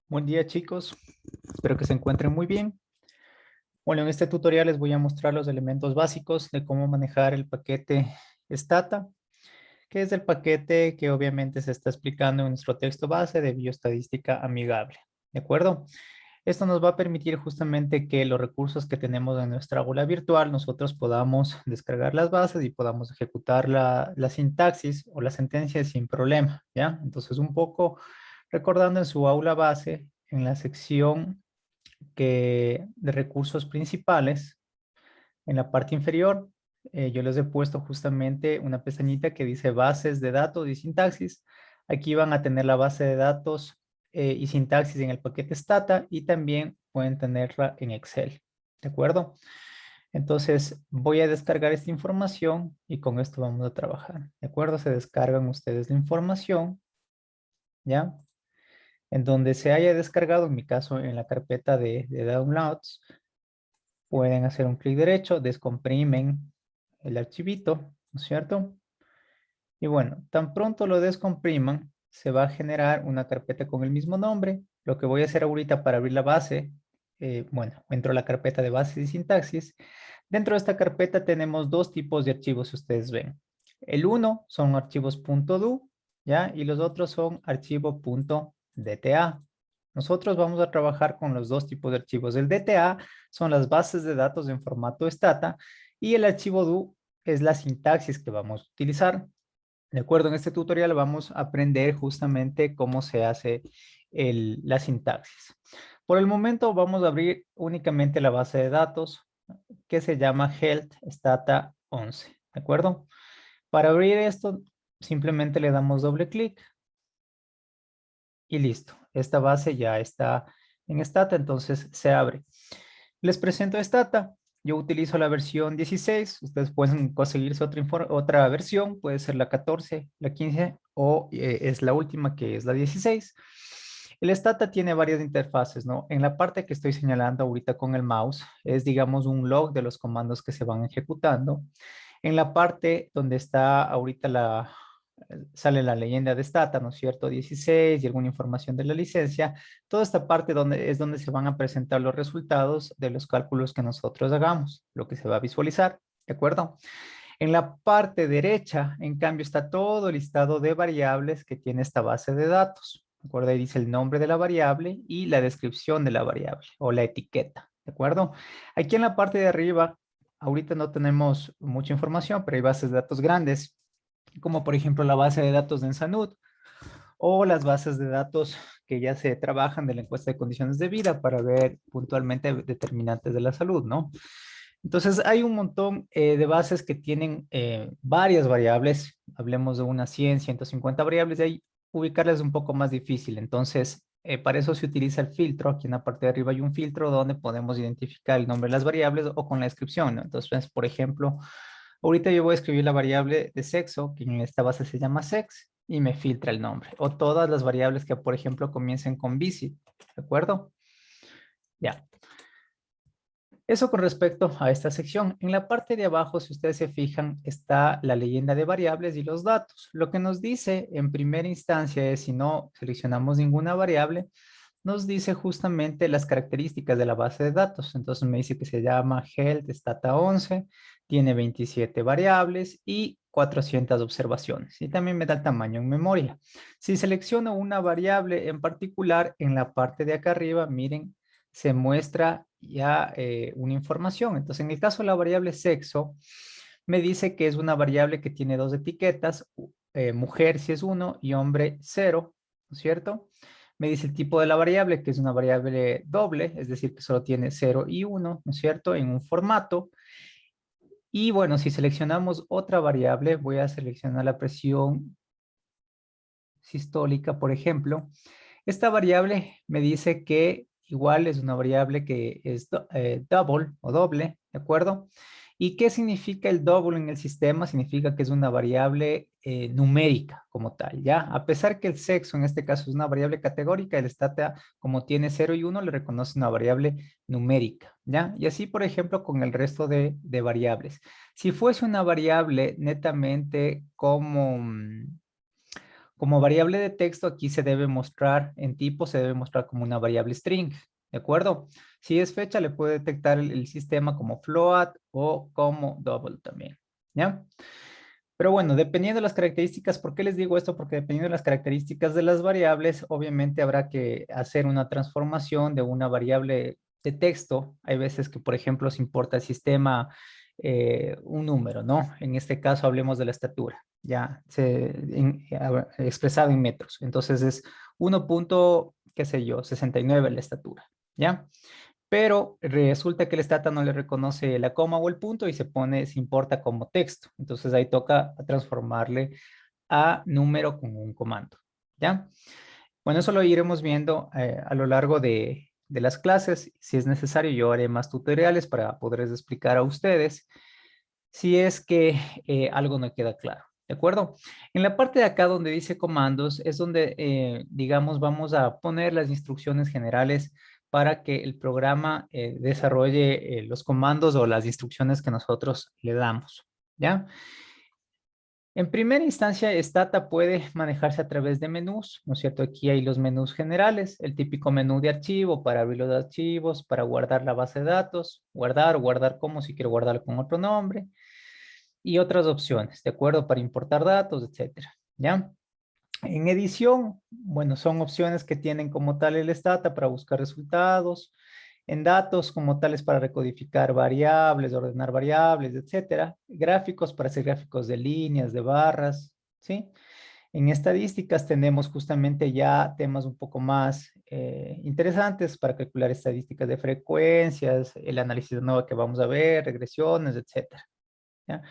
Buen día, chicos. Espero que se encuentren muy bien. Bueno, en este tutorial les voy a mostrar los elementos básicos de cómo manejar el paquete Stata, que es el paquete que obviamente se está explicando en nuestro texto base de bioestadística amigable. ¿De acuerdo? Esto nos va a permitir justamente que los recursos que tenemos en nuestra aula virtual, nosotros podamos descargar las bases y podamos ejecutar la sintaxis o la sentencia sin problema, ¿ya? Entonces, un poco recordando en su aula base, en la sección de recursos principales, en la parte inferior, yo les he puesto justamente una pestañita que dice bases de datos y sintaxis. Aquí van a tener la base de datos y sintaxis en el paquete Stata y también pueden tenerla en Excel. ¿De acuerdo? Entonces voy a descargar esta información y con esto vamos a trabajar. ¿De acuerdo? Se descargan ustedes la información, ¿ya? En donde se haya descargado, en mi caso en la carpeta de downloads, pueden hacer un clic derecho, descomprimen el archivito, ¿no es cierto? Y bueno, tan pronto lo descompriman, se va a generar una carpeta con el mismo nombre. Lo que voy a hacer ahorita para abrir la base, bueno, entro a la carpeta de bases y sintaxis. Dentro de esta carpeta tenemos dos tipos de archivos, si ustedes ven. El uno son archivos .do, ¿ya? Y los otros son archivo.dta. Nosotros vamos a trabajar con los dos tipos de archivos. El DTA son las bases de datos en formato Stata y el archivo do es la sintaxis que vamos a utilizar. De acuerdo, en este tutorial vamos a aprender justamente cómo se hace la sintaxis. Por el momento vamos a abrir únicamente la base de datos que se llama Health Stata 11. ¿De acuerdo? Para abrir esto, simplemente le damos doble clic y listo. Esta base ya está en Stata, entonces se abre. Les presento Stata. Yo utilizo la versión 16. Ustedes pueden conseguirse otra versión. Puede ser la 14, la 15 o es la última que es la 16. El Stata tiene varias interfaces, ¿no? En la parte que estoy señalando ahorita con el mouse es, digamos, un log de los comandos que se van ejecutando. En la parte donde está ahorita sale la leyenda de Stata, ¿no es cierto? 16 y alguna información de la licencia. Toda esta parte es donde se van a presentar los resultados de los cálculos que nosotros hagamos, lo que se va a visualizar, ¿de acuerdo? En la parte derecha, en cambio, está todo el listado de variables que tiene esta base de datos. ¿De acuerdo? Ahí dice el nombre de la variable y la descripción de la variable o la etiqueta. ¿De acuerdo? Aquí en la parte de arriba, ahorita no tenemos mucha información, pero hay bases de datos grandes, como por ejemplo la base de datos de Ensanud o las bases de datos que ya se trabajan de la encuesta de condiciones de vida para ver puntualmente determinantes de la salud, ¿no? Entonces, hay un montón de bases que tienen varias variables. Hablemos de unas 100, 150 variables. De ahí ubicarlas es un poco más difícil. Entonces, para eso se utiliza el filtro. Aquí en la parte de arriba hay un filtro donde podemos identificar el nombre de las variables o con la descripción, ¿no? Entonces, por ejemplo, ahorita yo voy a escribir la variable de sexo, que en esta base se llama sex, y me filtra el nombre. O todas las variables que, por ejemplo, comiencen con visit. ¿De acuerdo? Ya. Eso con respecto a esta sección. En la parte de abajo, si ustedes se fijan, está la leyenda de variables y los datos. Lo que nos dice en primera instancia es, si no seleccionamos ninguna variable, nos dice justamente las características de la base de datos. Entonces me dice que se llama Health Stata 11, tiene 27 variables y 400 observaciones. Y también me da el tamaño en memoria. Si selecciono una variable en particular, en la parte de acá arriba, miren, se muestra ya una información. Entonces, en el caso de la variable sexo, me dice que es una variable que tiene dos etiquetas, mujer si es 1 y hombre 0, ¿no es cierto? Me dice el tipo de la variable, que es una variable doble, es decir, que solo tiene 0 y 1, ¿no es cierto? En un formato. Y bueno, si seleccionamos otra variable, voy a seleccionar la presión sistólica, por ejemplo. Esta variable me dice que igual es una variable que es double o doble, ¿de acuerdo? ¿Y qué significa el double en el sistema? Significa que es una variable numérica como tal, ¿ya? A pesar que el sexo en este caso es una variable categórica, el stata como tiene 0 y 1 le reconoce una variable numérica, ¿ya? Y así, por ejemplo, con el resto de variables. Si fuese una variable netamente como Como variable de texto, aquí se debe mostrar en tipo, se debe mostrar como una variable string, ¿de acuerdo? Si es fecha, le puede detectar el sistema como float o como double también, ¿ya? Pero bueno, dependiendo de las características, ¿por qué les digo esto? Porque dependiendo de las características de las variables, obviamente habrá que hacer una transformación de una variable de texto. Hay veces que, por ejemplo, se importa al sistema un número, ¿no? En este caso hablemos de la estatura, ya expresado en metros. Entonces es 1 punto, qué sé yo, 69 la estatura, ¿ya? Pero resulta que el stata no le reconoce la coma o el punto y se importa como texto. Entonces ahí toca transformarle a número con un comando, ¿ya? Bueno, eso lo iremos viendo a lo largo de las clases. Si es necesario, yo haré más tutoriales para poderles explicar a ustedes si es que algo no queda claro. ¿De acuerdo? En la parte de acá donde dice comandos es donde, digamos, vamos a poner las instrucciones generales para que el programa desarrolle los comandos o las instrucciones que nosotros le damos. ¿Ya? En primera instancia, Stata puede manejarse a través de menús, ¿no es cierto? Aquí hay los menús generales, el típico menú de archivo para abrir los archivos, para guardar la base de datos, guardar o guardar como si quiero guardarlo con otro nombre, y otras opciones, ¿de acuerdo? Para importar datos, etcétera, ¿ya? En edición, bueno, son opciones que tienen como tal el Stata para buscar resultados, en datos como tales para recodificar variables, ordenar variables, etcétera. Gráficos para hacer gráficos de líneas, de barras, ¿sí? En estadísticas tenemos justamente ya temas un poco más interesantes para calcular estadísticas de frecuencias, el análisis de nuevo que vamos a ver, regresiones, etcétera, ¿ya?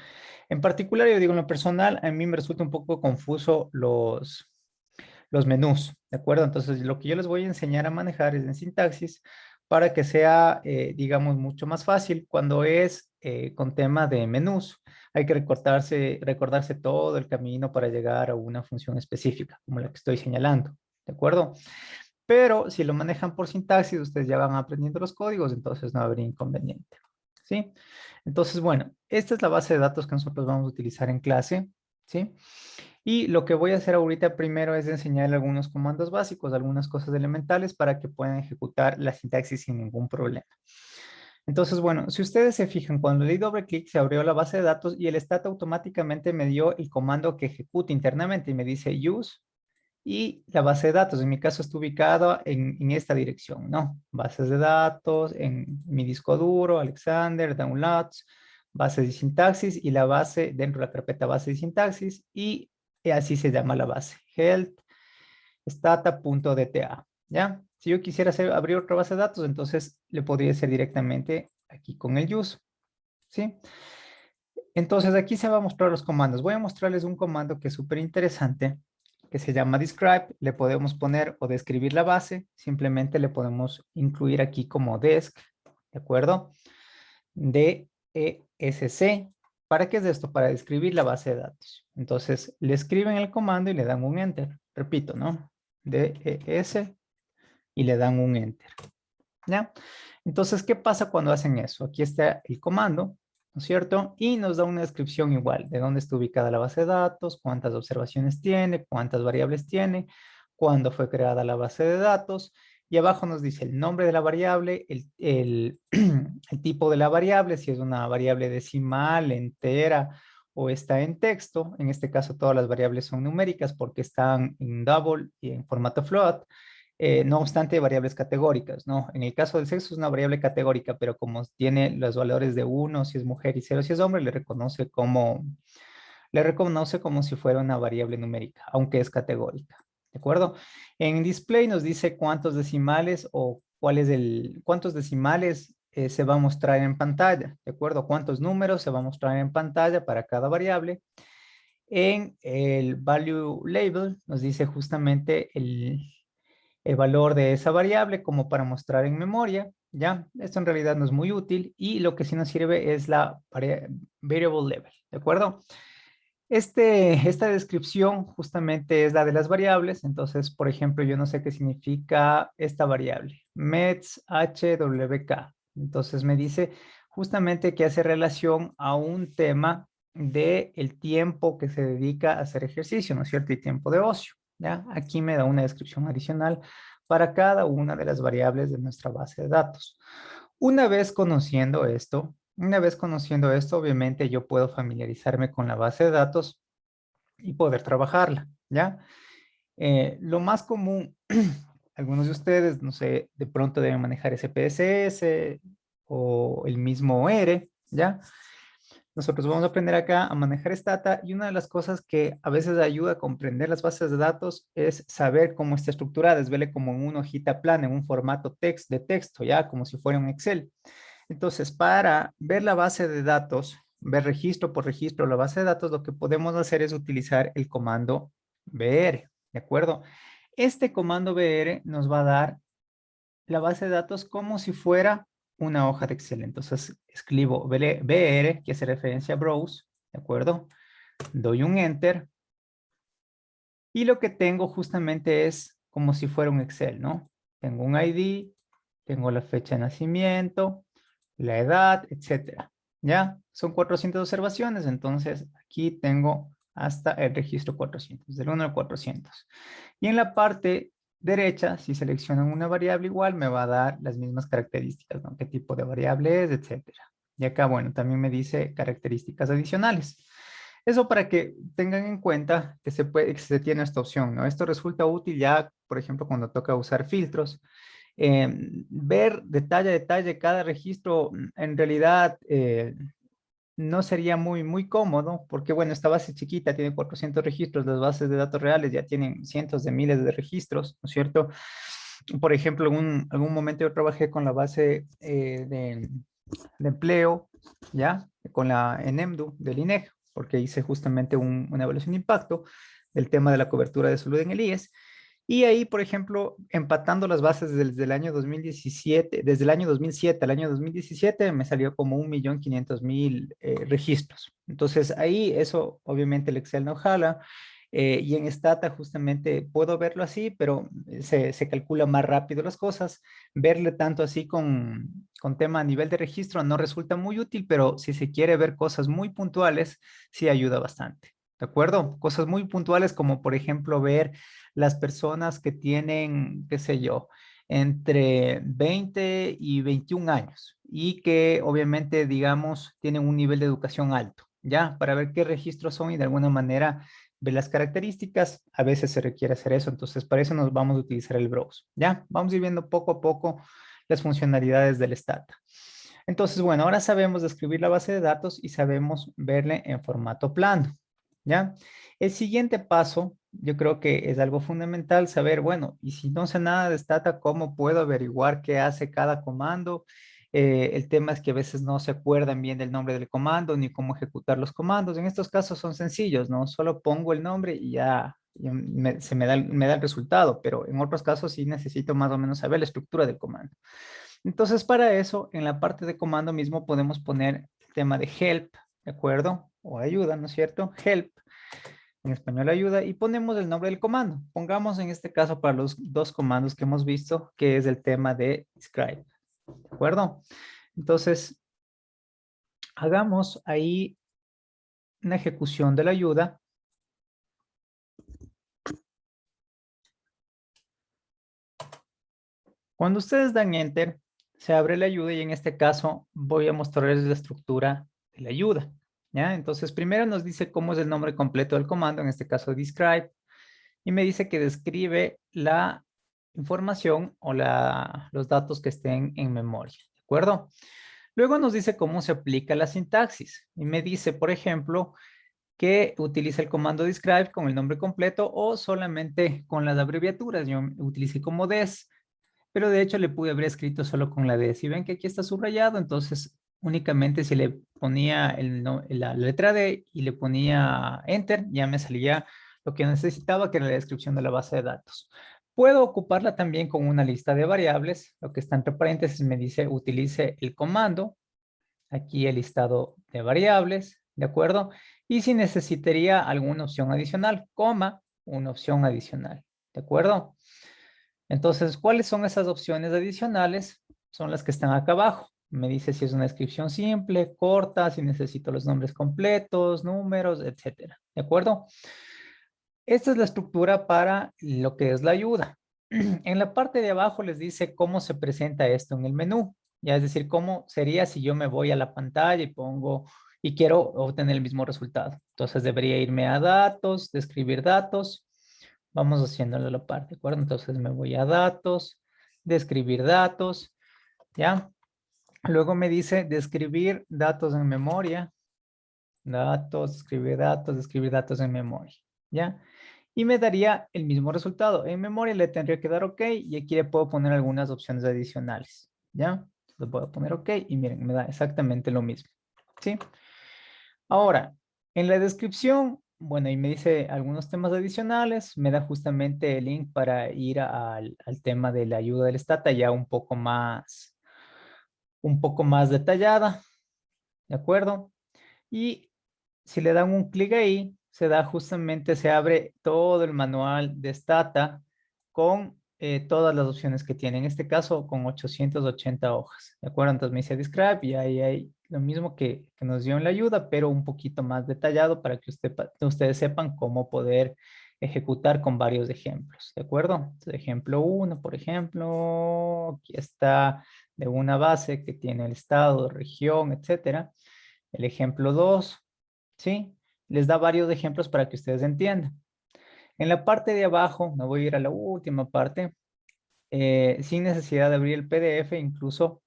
En particular, yo digo en lo personal, a mí me resulta un poco confuso los menús, ¿de acuerdo? Entonces, lo que yo les voy a enseñar a manejar es en sintaxis para que sea, digamos, mucho más fácil cuando es con tema de menús. Hay que recordarse todo el camino para llegar a una función específica, como la que estoy señalando, ¿de acuerdo? Pero si lo manejan por sintaxis, ustedes ya van aprendiendo los códigos, entonces no habría inconveniente, ¿sí? Entonces, bueno, esta es la base de datos que nosotros vamos a utilizar en clase, ¿sí? Y lo que voy a hacer ahorita primero es enseñarle algunos comandos básicos, algunas cosas elementales para que puedan ejecutar la sintaxis sin ningún problema. Entonces, bueno, si ustedes se fijan, cuando le di doble clic se abrió la base de datos y el stat automáticamente me dio el comando que ejecute internamente y me dice use y la base de datos. En mi caso está ubicada en esta dirección, ¿no? Bases de datos, en mi disco duro, Alexander, downloads, base de sintaxis y la base dentro de la carpeta base de sintaxis y así se llama la base, health stata.dta, ¿ya? Si yo quisiera abrir otra base de datos, entonces le podría hacer directamente aquí con el use, ¿sí? Entonces aquí se va a mostrar los comandos. Voy a mostrarles un comando que es súper interesante, que se llama describe. Le podemos poner o describir la base. Simplemente le podemos incluir aquí como desc, ¿de acuerdo? DESC. ¿Para qué es esto? Para describir la base de datos. Entonces le escriben el comando y le dan un enter. Repito, ¿no? DES y le dan un enter. ¿Ya? Entonces, ¿qué pasa cuando hacen eso? Aquí está el comando, ¿no es cierto? Y nos da una descripción igual de dónde está ubicada la base de datos, cuántas observaciones tiene, cuántas variables tiene, cuándo fue creada la base de datos. Y abajo nos dice el nombre de la variable, el tipo de la variable, si es una variable decimal, entera o está en texto. En este caso, todas las variables son numéricas porque están en double y en formato float. No obstante, variables categóricas, ¿no? En el caso del sexo es una variable categórica, pero como tiene los valores de 1 si es mujer y 0 si es hombre, le reconoce como si fuera una variable numérica, aunque es categórica, ¿de acuerdo? En display nos dice cuántos decimales o cuántos decimales se va a mostrar en pantalla, ¿de acuerdo? Cuántos números se va a mostrar en pantalla para cada variable. En el value label nos dice justamente el valor de esa variable como para mostrar en memoria, ¿ya? Esto en realidad no es muy útil y lo que sí nos sirve es la variable level, ¿de acuerdo? Esta descripción justamente es la de las variables, entonces, por ejemplo, yo no sé qué significa esta variable, mets hwk, entonces me dice justamente que hace relación a un tema del tiempo que se dedica a hacer ejercicio, ¿no es cierto? Y tiempo de ocio, ¿ya? Aquí me da una descripción adicional para cada una de las variables de nuestra base de datos. Una vez conociendo esto, obviamente yo puedo familiarizarme con la base de datos y poder trabajarla, ¿ya? Lo más común, algunos de ustedes, no sé, de pronto deben manejar SPSS o el mismo R, ¿ya? Nosotros vamos a aprender acá a manejar Stata y una de las cosas que a veces ayuda a comprender las bases de datos es saber cómo está estructurada, es verle como en una hojita plana, en un formato de texto, ya como si fuera un Excel. Entonces, para ver la base de datos, ver registro por registro la base de datos, lo que podemos hacer es utilizar el comando br, ¿de acuerdo? Este comando br nos va a dar la base de datos como si fuera una hoja de Excel. Entonces, escribo br, que hace referencia a browse, ¿de acuerdo? Doy un enter y lo que tengo justamente es como si fuera un Excel, ¿no? Tengo un ID, tengo la fecha de nacimiento, la edad, etcétera. ¿Ya? Son 400 observaciones, entonces aquí tengo hasta el registro 400, del 1 al 400. Y en la parte derecha, si seleccionan una variable igual, me va a dar las mismas características, ¿no? ¿Qué tipo de variable es, etcétera? Y acá, bueno, también me dice características adicionales. Eso para que tengan en cuenta que que se tiene esta opción, ¿no? Esto resulta útil ya, por ejemplo, cuando toca usar filtros. Ver detalle a detalle cada registro, en realidad no sería muy cómodo, porque bueno, esta base chiquita tiene 400 registros, las bases de datos reales ya tienen cientos de miles de registros, ¿no es cierto? Por ejemplo, en algún momento yo trabajé con la base de empleo, ¿ya? Con la ENEMDU del INEG, porque hice justamente una evaluación de impacto del tema de la cobertura de salud en el IES. Y ahí, por ejemplo, empatando las bases desde el año 2017, desde el año 2007 al año 2017, me salió como 1.500.000 registros. Entonces ahí eso, obviamente el Excel no jala. Y en Stata justamente puedo verlo así, pero se calcula más rápido las cosas. Verle tanto así con tema a nivel de registro no resulta muy útil, pero si se quiere ver cosas muy puntuales, sí ayuda bastante. ¿De acuerdo? Cosas muy puntuales como por ejemplo ver las personas que tienen, qué sé yo, entre 20 y 21 años y que obviamente, digamos, tienen un nivel de educación alto, ¿ya? Para ver qué registros son y de alguna manera ver las características. A veces se requiere hacer eso, entonces para eso nos vamos a utilizar el browse, ¿ya? Vamos a ir viendo poco a poco las funcionalidades del Stata. Entonces, bueno, ahora sabemos describir la base de datos y sabemos verle en formato plano, ¿ya? El siguiente paso, yo creo que es algo fundamental saber, bueno, y si no sé nada de Stata, ¿cómo puedo averiguar qué hace cada comando? El tema es que a veces no se acuerdan bien del nombre del comando ni cómo ejecutar los comandos. En estos casos son sencillos, ¿no? Solo pongo el nombre y ya se me da el resultado, pero en otros casos sí necesito más o menos saber la estructura del comando. Entonces, para eso, en la parte de comando mismo podemos poner el tema de help, ¿de acuerdo? O ayuda, ¿no es cierto? Help, en español ayuda, y ponemos el nombre del comando. Pongamos en este caso para los dos comandos que hemos visto, que es el tema de describe, ¿de acuerdo? Entonces, hagamos ahí una ejecución de la ayuda. Cuando ustedes dan enter, se abre la ayuda y en este caso voy a mostrarles la estructura de la ayuda. ¿Ya? Entonces, primero nos dice cómo es el nombre completo del comando, en este caso describe, y me dice que describe la información o los datos que estén en memoria, ¿de acuerdo? Luego nos dice cómo se aplica la sintaxis y me dice, por ejemplo, que utiliza el comando describe con el nombre completo o solamente con las abreviaturas. Yo utilicé como des, pero de hecho le pude haber escrito solo con la D. Si ven que aquí está subrayado, entonces únicamente si le ponía la letra D y le ponía Enter, ya me salía lo que necesitaba, que era la descripción de la base de datos. Puedo ocuparla también con una lista de variables. Lo que está entre paréntesis me dice utilice el comando. Aquí el listado de variables, ¿de acuerdo? Y si necesitaría alguna opción adicional, coma, una opción adicional, ¿de acuerdo? Entonces, ¿cuáles son esas opciones adicionales? Son las que están acá abajo. Me dice si es una descripción simple, corta, si necesito los nombres completos, números, etcétera. ¿De acuerdo? Esta es la estructura para lo que es la ayuda. En la parte de abajo les dice cómo se presenta esto en el menú. Ya es decir, cómo sería si yo me voy a la pantalla y pongo y quiero obtener el mismo resultado. Entonces debería irme a datos, describir datos. Vamos haciéndolo a la parte, ¿de acuerdo? Entonces me voy a datos, describir datos, ¿ya? Luego me dice describir datos en memoria. Datos, describir datos en memoria, ¿ya? Y me daría el mismo resultado. En memoria le tendría que dar OK y aquí le puedo poner algunas opciones adicionales, ¿ya? Le puedo poner OK y miren, me da exactamente lo mismo, ¿sí? Ahora, en la descripción, bueno, y me dice algunos temas adicionales, me da justamente el link para ir al tema de la ayuda del Stata ya un poco más detallada, ¿de acuerdo? Y si le dan un clic ahí, se abre todo el manual de Stata con todas las opciones que tiene. En este caso, con 880 hojas. ¿De acuerdo? Entonces me dice Describe y ahí hay lo mismo que nos dio en la ayuda, pero un poquito más detallado para que ustedes sepan cómo poder ejecutar con varios ejemplos. ¿De acuerdo? Entonces, ejemplo 1, por ejemplo, aquí está de una base que tiene el estado, región, etcétera. El ejemplo 2, ¿sí? Les da varios ejemplos para que ustedes entiendan. En la parte de abajo, me voy a ir a la última parte, sin necesidad de abrir el PDF, incluso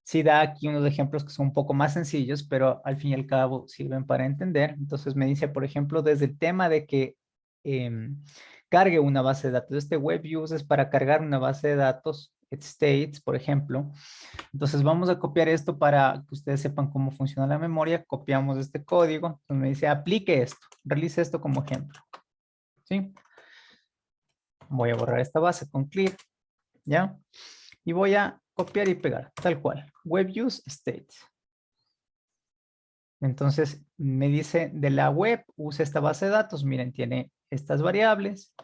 sí da aquí unos ejemplos que son un poco más sencillos, pero al fin y al cabo sirven para entender. Entonces me dice, por ejemplo, desde el tema de que cargue una base de datos. Este web use es para cargar una base de datos, states, por ejemplo. Entonces vamos a copiar esto para que ustedes sepan cómo funciona la memoria. Copiamos este código. Entonces me dice, aplique esto, realice esto como ejemplo. ¿Sí? Voy a borrar esta base con clear, ¿ya? Y voy a copiar y pegar, tal cual. Web use states. Entonces me dice de la web, usa esta base de datos. Miren, tiene estas variables.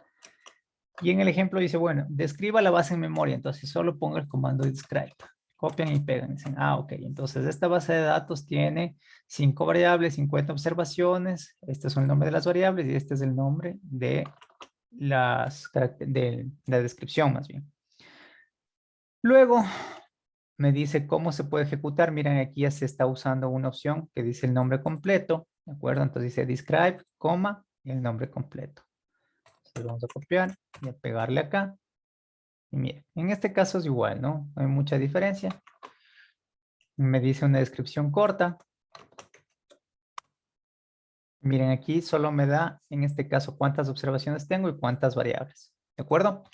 Y en el ejemplo dice, bueno, describa la base en memoria. Entonces solo pongo el comando describe. Copian y pegan. Dicen, ok. Entonces esta base de datos tiene 5 variables, 50 observaciones. Este es el nombre de las variables y este es el nombre de de la descripción más bien. Luego me dice cómo se puede ejecutar. Miren, aquí ya se está usando una opción que dice el nombre completo. ¿De acuerdo? Entonces dice describe, coma, y el nombre completo. Entonces vamos a copiar y a pegarle acá. Y miren, en este caso es igual, ¿no? No hay mucha diferencia. Me dice una descripción corta. Miren, aquí solo me da, en este caso, cuántas observaciones tengo y cuántas variables. ¿De acuerdo?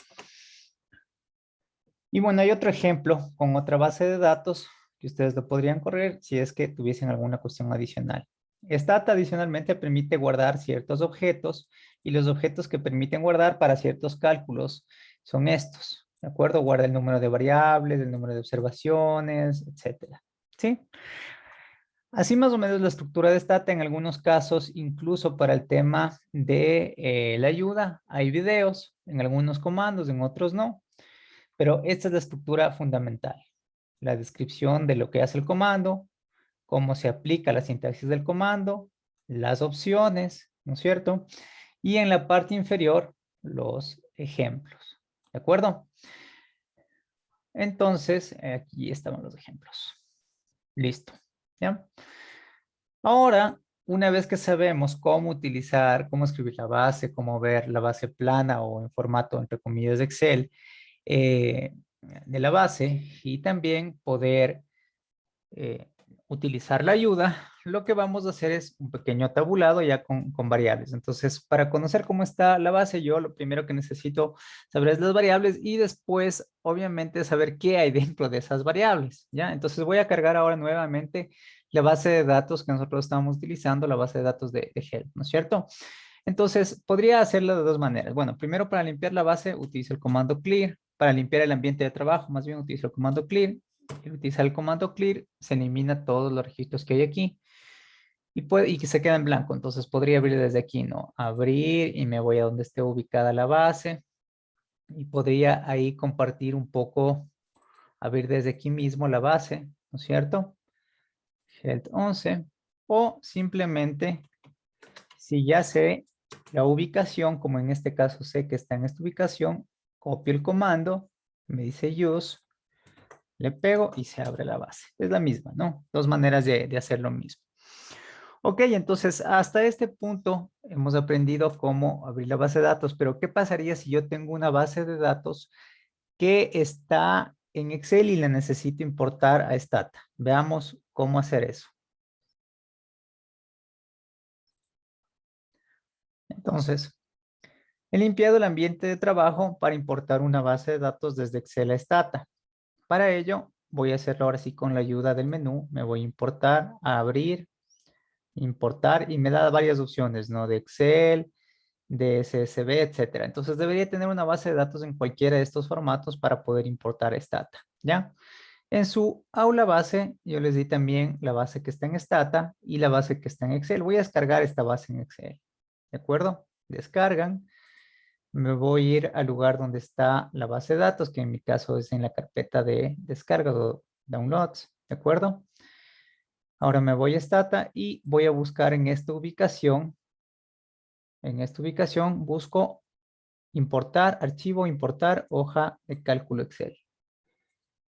Y bueno, hay otro ejemplo con otra base de datos que ustedes lo podrían correr si es que tuviesen alguna cuestión adicional. Stata adicionalmente permite guardar ciertos objetos y los objetos que permiten guardar para ciertos cálculos son estos. ¿De acuerdo? Guarda el número de variables, el número de observaciones, etcétera. ¿Sí? Así más o menos la estructura de Stata en algunos casos, incluso para el tema de la ayuda, hay videos en algunos comandos, en otros no. Pero esta es la estructura fundamental. La descripción de lo que hace el comando, cómo se aplica la sintaxis del comando, las opciones, ¿no es cierto? Y en la parte inferior, los ejemplos. ¿De acuerdo? Entonces, aquí estaban los ejemplos. Listo. ¿Ya? Ahora, una vez que sabemos cómo utilizar, cómo escribir la base, cómo ver la base plana o en formato, entre comillas, de Excel, eh, de la base y también poder eh, utilizar la ayuda, lo que vamos a hacer es un pequeño tabulado ya con variables. Entonces, para conocer cómo está la base, yo lo primero que necesito saber es las variables y después, obviamente, saber qué hay dentro de esas variables, ¿ya? Entonces, voy a cargar ahora nuevamente la base de datos que nosotros estamos utilizando, la base de datos de Help, ¿no es cierto? Entonces, podría hacerlo de dos maneras. Bueno, primero para limpiar la base, utilizo el comando clear. Para limpiar el ambiente de trabajo, más bien utilizo el comando clear. Al utilizar el comando clear, se elimina todos los registros que hay aquí y que se queda en blanco. Entonces, podría abrir desde aquí, ¿no? Abrir y me voy a donde esté ubicada la base y podría ahí compartir un poco, abrir desde aquí mismo la base. ¿no es cierto? Health 11. O simplemente, si ya sé la ubicación, como en este caso sé que está en esta ubicación, copio el comando, me dice use, le pego y se abre la base. Es la misma, ¿no? Dos maneras de hacer lo mismo. Ok, entonces hasta este punto hemos aprendido cómo abrir la base de datos, pero ¿qué pasaría si yo tengo una base de datos que está en Excel y la necesito importar a Stata? Veamos cómo hacer eso. Entonces, he limpiado el ambiente de trabajo para importar una base de datos desde Excel a Stata. Para ello, voy a hacerlo ahora sí con la ayuda del menú. Me voy a importar, a abrir, importar y me da varias opciones, ¿no? De Excel, de CSV, etcétera. Entonces debería tener una base de datos en cualquiera de estos formatos para poder importar Stata, ¿ya? En su aula base, yo les di también la base que está en Stata y la base que está en Excel. Voy a descargar esta base en Excel, ¿de acuerdo? Descargan. Me voy a ir al lugar donde está la base de datos, que en mi caso es en la carpeta de descarga o downloads, ¿de acuerdo? Ahora me voy a Stata y voy a buscar en esta ubicación. En esta ubicación busco importar archivo, importar hoja de cálculo Excel.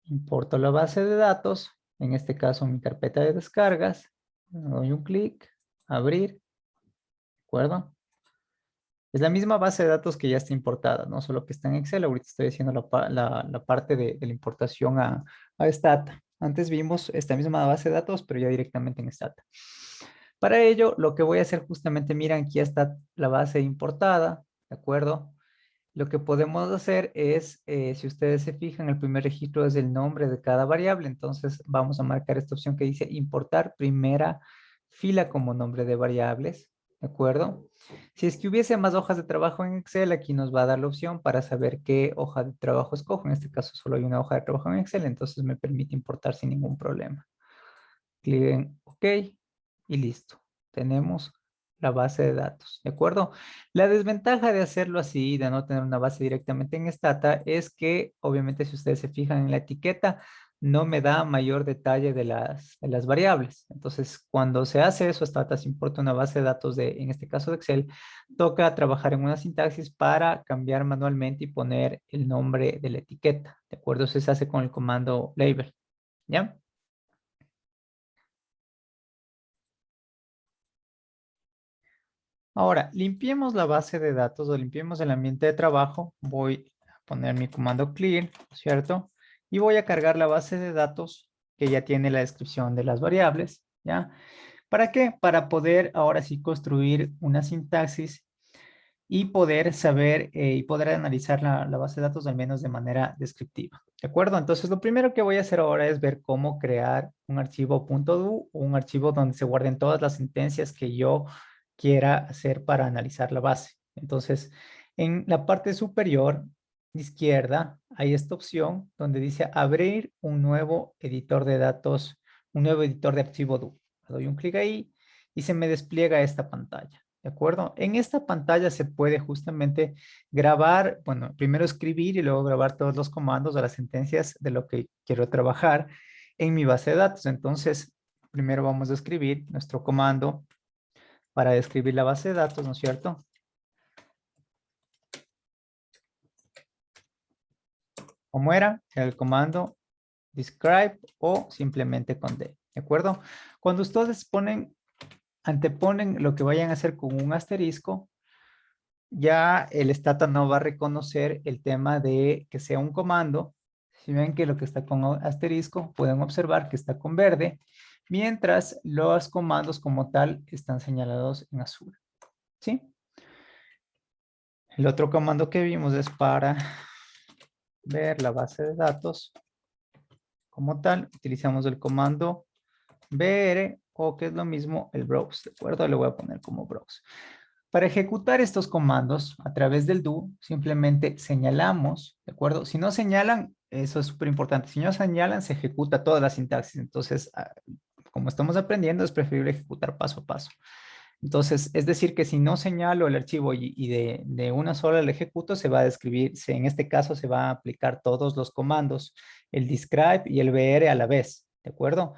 Importo la base de datos, en este caso mi carpeta de descargas. Doy un clic, abrir, ¿de acuerdo? Es la misma base de datos que ya está importada, ¿no? Solo que está en Excel. Ahorita estoy haciendo la parte de la importación a Stata. Antes vimos esta misma base de datos, pero ya directamente en Stata. Para ello, lo que voy a hacer justamente, miren, aquí está la base importada, ¿de acuerdo? Lo que podemos hacer es, si ustedes se fijan, el primer registro es el nombre de cada variable. Entonces vamos a marcar esta opción que dice importar primera fila como nombre de variables, ¿de acuerdo? Si es que hubiese más hojas de trabajo en Excel, aquí nos va a dar la opción para saber qué hoja de trabajo escojo. En este caso solo hay una hoja de trabajo en Excel, entonces me permite importar sin ningún problema. Clic en OK y listo. Tenemos la base de datos, ¿de acuerdo? La desventaja de hacerlo así, de no tener una base directamente en Stata, es que obviamente si ustedes se fijan en la etiqueta, no me da mayor detalle de las variables. Entonces, cuando se hace eso, Stata se importa una base de datos de, en este caso de Excel, toca trabajar en una sintaxis para cambiar manualmente y poner el nombre de la etiqueta, ¿de acuerdo? Eso se hace con el comando label, ¿ya? Ahora, limpiemos la base de datos o limpiemos el ambiente de trabajo. Voy a poner mi comando clear, ¿cierto? Y voy a cargar la base de datos que ya tiene la descripción de las variables, ¿ya? ¿Para qué? Para poder ahora sí construir una sintaxis y poder saber y poder analizar la base de datos al menos de manera descriptiva. ¿De acuerdo? Entonces, lo primero que voy a hacer ahora es ver cómo crear un archivo .do o un archivo donde se guarden todas las sentencias que yo quiera hacer para analizar la base. Entonces, en la parte superior izquierda hay esta opción donde dice abrir un nuevo editor de datos, un nuevo editor de archivo .do. Le doy un clic ahí y se me despliega esta pantalla. ¿De acuerdo? En esta pantalla se puede justamente grabar, bueno, primero escribir y luego grabar todos los comandos o las sentencias de lo que quiero trabajar en mi base de datos. Entonces, primero vamos a escribir nuestro comando para describir la base de datos, ¿no es cierto? ¿Cómo era? El comando describe o simplemente con D, ¿de acuerdo? Cuando ustedes anteponen lo que vayan a hacer con un asterisco, ya el Stata no va a reconocer el tema de que sea un comando. Si ven que lo que está con asterisco, pueden observar que está con verde, mientras los comandos como tal están señalados en azul. ¿Sí? El otro comando que vimos es para ver la base de datos como tal. Utilizamos el comando br o que es lo mismo el browse, ¿de acuerdo? Le voy a poner como browse. Para ejecutar estos comandos a través del do, simplemente señalamos, ¿de acuerdo? Si no señalan, eso es súper importante. Si no señalan, se ejecuta toda la sintaxis. Entonces, como estamos aprendiendo, es preferible ejecutar paso a paso. Entonces, es decir, que si no señalo el archivo y de una sola el ejecuto, se va a describir, en este caso se va a aplicar todos los comandos, el describe y el br a la vez. ¿de acuerdo?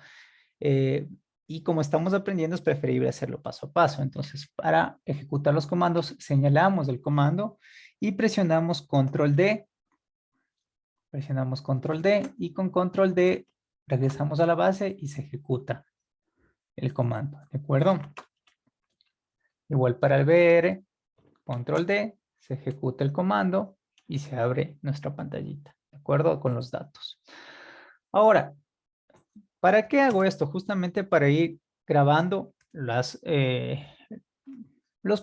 Eh, y como estamos aprendiendo, es preferible hacerlo paso a paso. Entonces, para ejecutar los comandos, señalamos el comando y presionamos Control D. Presionamos Control D y con Control D regresamos a la base y se ejecuta el comando, ¿de acuerdo? Igual para el BR, Control D, se ejecuta el comando y se abre nuestra pantallita, ¿de acuerdo? Con los datos. Ahora, ¿para qué hago esto? Justamente para ir grabando los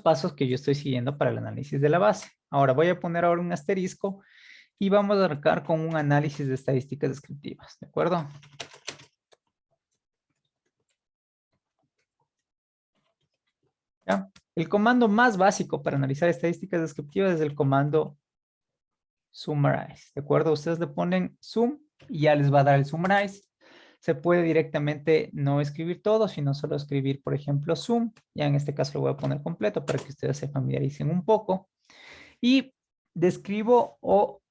pasos que yo estoy siguiendo para el análisis de la base. Ahora voy a poner ahora un asterisco y vamos a arrancar con un análisis de estadísticas descriptivas, ¿de acuerdo? ¿Ya? El comando más básico para analizar estadísticas descriptivas es el comando summarize, ¿de acuerdo? Ustedes le ponen sum y ya les va a dar el summarize. Se puede directamente no escribir todo, sino solo escribir, por ejemplo, sum. Ya en este caso lo voy a poner completo para que ustedes se familiaricen un poco. Y describo o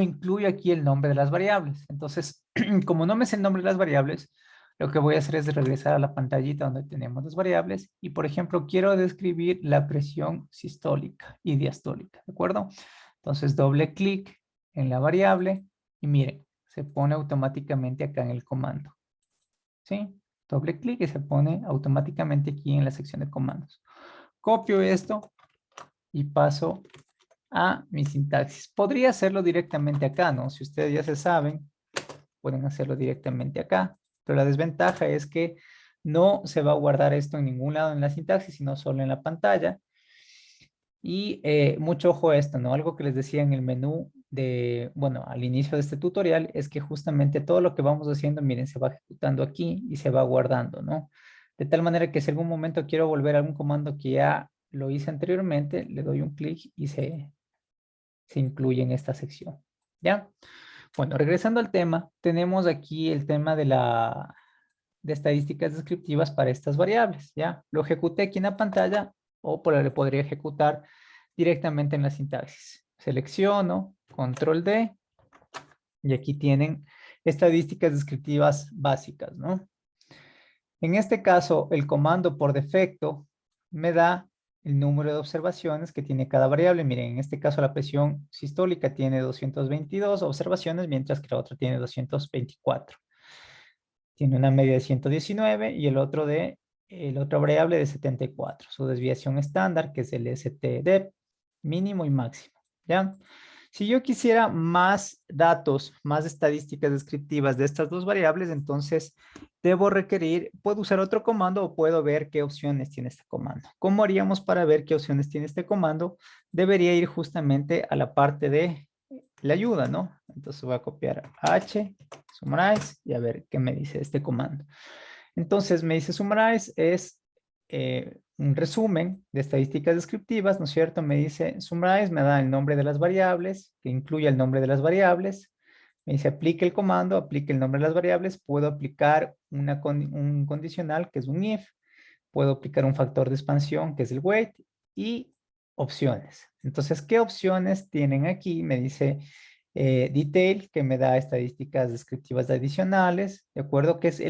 incluyo aquí el nombre de las variables. Entonces, como no me sé el nombre de las variables, lo que voy a hacer es regresar a la pantallita donde tenemos las variables y, por ejemplo, quiero describir la presión sistólica y diastólica, ¿de acuerdo? Entonces, doble clic en la variable y miren, se pone automáticamente acá en el comando, ¿sí? Doble clic y se pone automáticamente aquí en la sección de comandos. Copio esto y paso a mi sintaxis. Podría hacerlo directamente acá, ¿no? Si ustedes ya se saben, pueden hacerlo directamente acá. Pero la desventaja es que no se va a guardar esto en ningún lado en la sintaxis, sino solo en la pantalla. Y mucho ojo a esto, ¿no? Algo que les decía en el menú de, bueno, al inicio de este tutorial, es que justamente todo lo que vamos haciendo, miren, se va ejecutando aquí y se va guardando, ¿no? De tal manera que si algún momento quiero volver a algún comando que ya lo hice anteriormente, le doy un clic y se incluye en esta sección, ¿ya? Bueno, regresando al tema, tenemos aquí el tema de estadísticas descriptivas para estas variables, ¿ya? Lo ejecuté aquí en la pantalla o le podría ejecutar directamente en la sintaxis. Selecciono, control D, y aquí tienen estadísticas descriptivas básicas, ¿no? En este caso, el comando por defecto me da el número de observaciones que tiene cada variable. Miren, en este caso la presión sistólica tiene 222 observaciones, mientras que la otra tiene 224. Tiene una media de 119 y el otro variable de 74. Su desviación estándar, que es el STDEP, mínimo y máximo, ¿ya? Si yo quisiera más datos, más estadísticas descriptivas de estas dos variables, entonces debo requerir, puedo usar otro comando o puedo ver qué opciones tiene este comando. ¿Cómo haríamos para ver qué opciones tiene este comando? Debería ir justamente a la parte de la ayuda, ¿no? Entonces voy a copiar H, summarize, y a ver qué me dice este comando. Entonces me dice summarize es un resumen de estadísticas descriptivas, ¿no es cierto? Me dice summarize, me da el nombre de las variables, que incluye el nombre de las variables. Me dice aplique el comando, aplique el nombre de las variables. Puedo aplicar un condicional, que es un if. Puedo aplicar un factor de expansión, que es el weight. Y opciones. Entonces, ¿qué opciones tienen aquí? Me dice detail, que me da estadísticas descriptivas adicionales, ¿de acuerdo? Que es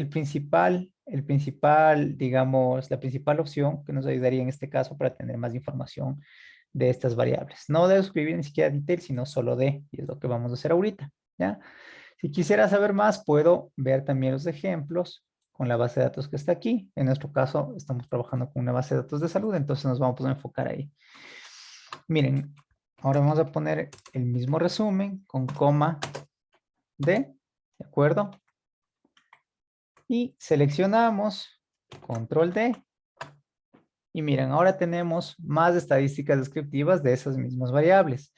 digamos, la principal opción que nos ayudaría en este caso para tener más información de estas variables. No debo escribir ni siquiera detail, sino solo de, y es lo que vamos a hacer ahorita, ¿ya? Si quisiera saber más, puedo ver también los ejemplos con la base de datos que está aquí. En nuestro caso, estamos trabajando con una base de datos de salud, entonces nos vamos a enfocar ahí. Miren, ahora vamos a poner el mismo resumen con coma D, ¿de acuerdo? Y seleccionamos, control D. Y miren, ahora tenemos más estadísticas descriptivas de esas mismas variables.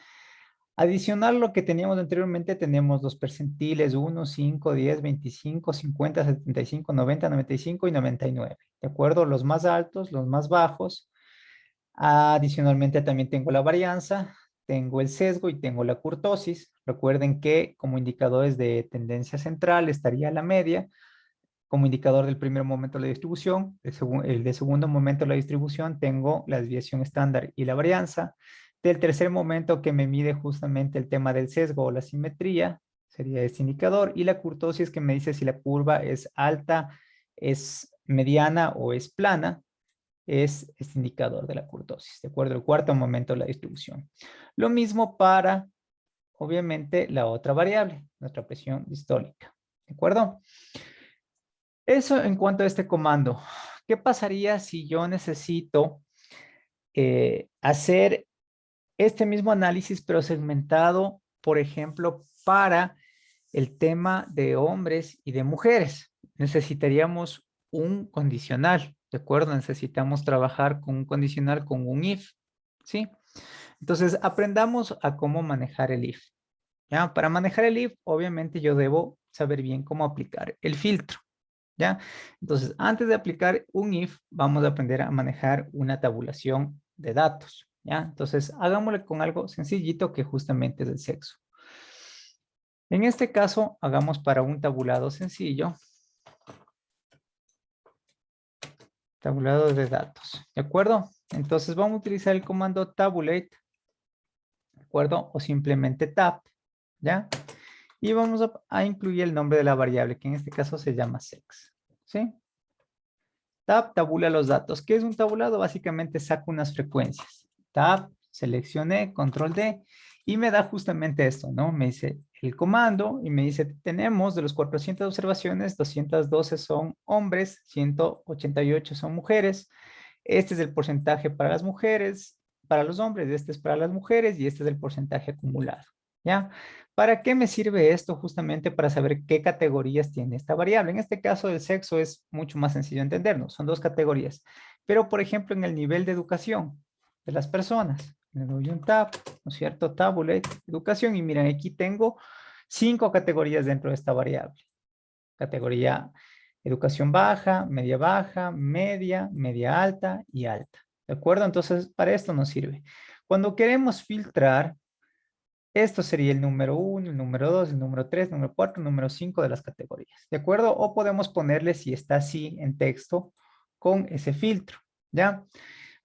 Adicional a lo que teníamos anteriormente, tenemos los percentiles 1, 5, 10, 25, 50, 75, 90, 95 y 99. ¿De acuerdo? Los más altos, los más bajos. Adicionalmente también tengo la varianza, tengo el sesgo y tengo la kurtosis. Recuerden que como indicadores de tendencia central estaría la media. Como indicador del primer momento de la distribución, el de segundo momento de la distribución, tengo la desviación estándar y la varianza. Del tercer momento que me mide justamente el tema del sesgo o la simetría, sería este indicador. Y la kurtosis que me dice si la curva es alta, es mediana o es plana, es este indicador de la kurtosis, ¿de acuerdo? El cuarto momento de la distribución. Lo mismo para, obviamente, la otra variable, nuestra presión distólica, ¿de acuerdo? Eso en cuanto a este comando. ¿Qué pasaría si yo necesito hacer este mismo análisis, pero segmentado, por ejemplo, para el tema de hombres y de mujeres? Necesitaríamos un condicional, ¿de acuerdo? Necesitamos trabajar con un condicional, con un if, ¿sí? Entonces, aprendamos a cómo manejar el if, ¿ya? Para manejar el if, obviamente yo debo saber bien cómo aplicar el filtro, ¿ya? Entonces, antes de aplicar un if, vamos a aprender a manejar una tabulación de datos, ¿ya? Entonces, hagámosle con algo sencillito que justamente es el sexo. En este caso, hagamos para un tabulado sencillo. Tabulado de datos, ¿de acuerdo? Entonces, vamos a utilizar el comando tabulate, ¿de acuerdo? O simplemente tab, ¿ya? Y vamos a incluir el nombre de la variable, que en este caso se llama sex, ¿sí? Tab tabula los datos. ¿Qué es un tabulado? Básicamente saco unas frecuencias. Tab, seleccioné, control D, y me da justamente esto, ¿no? Me dice el comando y me dice, tenemos de los 400 observaciones, 212 son hombres, 188 son mujeres. Este es el porcentaje para las mujeres, para los hombres, este es para las mujeres y este es el porcentaje acumulado, ¿ya? ¿Para qué me sirve esto? Justamente para saber qué categorías tiene esta variable. En este caso, el sexo es mucho más sencillo entendernos. Son dos categorías. Pero, por ejemplo, en el nivel de educación de las personas, le doy un tab, ¿no es cierto? Tabulate, educación. Y miren, aquí tengo 5 categorías dentro de esta variable. Categoría educación baja, media, media alta y alta. ¿De acuerdo? Entonces, para esto nos sirve. Cuando queremos filtrar, esto sería el número 1, el número 2, el número 3, el número 4, el número 5 de las categorías, ¿de acuerdo? O podemos ponerle, si está así en texto, con ese filtro, ¿ya?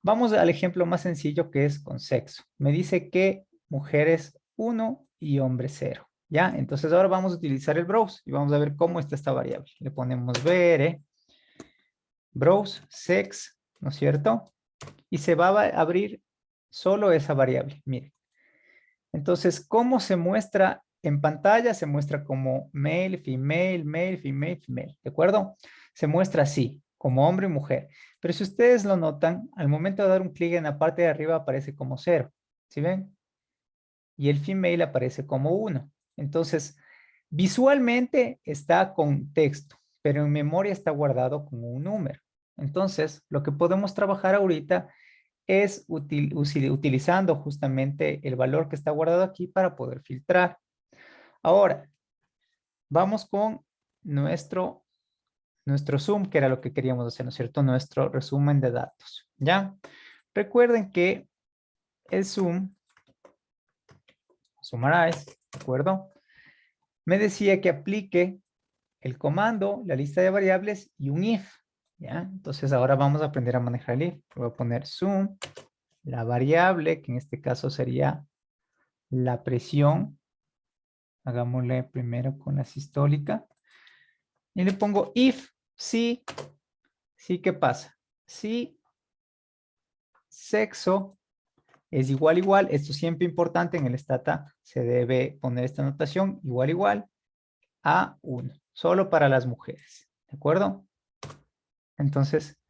Vamos al ejemplo más sencillo que es con sexo. Me dice que mujeres 1 y hombres 0, ¿ya? Entonces ahora vamos a utilizar el browse y vamos a ver cómo está esta variable. Le ponemos br, browse, sex, ¿no es cierto? Y se va a abrir solo esa variable, miren. Entonces, ¿cómo se muestra en pantalla? Se muestra como male, female, male, female, female, ¿de acuerdo? Se muestra así, como hombre y mujer. Pero si ustedes lo notan, al momento de dar un clic en la parte de arriba aparece como 0, ¿sí ven? Y el female aparece como 1. Entonces, visualmente está con texto, pero en memoria está guardado como un número. Entonces, lo que podemos trabajar ahorita es utilizando justamente el valor que está guardado aquí para poder filtrar. Ahora, vamos con nuestro zoom, que era lo que queríamos hacer, ¿no es cierto? Nuestro resumen de datos, ¿ya? Recuerden que el zoom, summarize, ¿de acuerdo? Me decía que aplique el comando, la lista de variables y un if, ¿ya? Entonces ahora vamos a aprender a manejar el if. Voy a poner zoom, la variable, que en este caso sería la presión. Hagámosle primero con la sistólica. Y le pongo if, sí, sí, ¿qué pasa? Si sexo es igual, igual, esto siempre importante, en el stata se debe poner esta notación, igual, igual, a 1, solo para las mujeres, ¿de acuerdo? Entonces,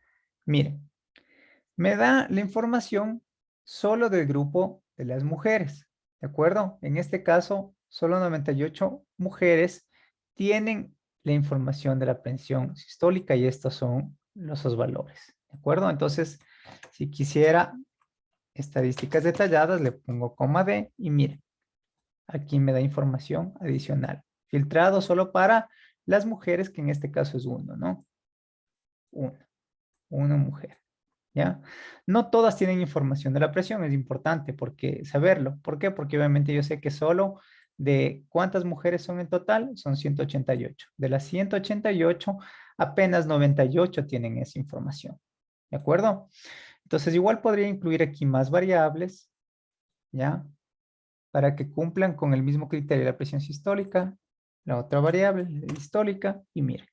miren, me da la información solo del grupo de las mujeres, ¿de acuerdo? En este caso, solo 98 mujeres tienen la información de la presión sistólica y estos son los valores, ¿de acuerdo? Entonces, si quisiera estadísticas detalladas, le pongo coma D y miren, aquí me da información adicional, filtrado solo para las mujeres, que en este caso es 1, ¿no? 1 mujer. ¿Ya? No todas tienen información de la presión, es importante porque saberlo. ¿Por qué? Porque obviamente yo sé que solo de cuántas mujeres son en total, son 188. De las 188, apenas 98 tienen esa información. ¿De acuerdo? Entonces igual podría incluir aquí más variables, ¿ya? Para que cumplan con el mismo criterio de la presión sistólica la otra variable, la histórica, y miren,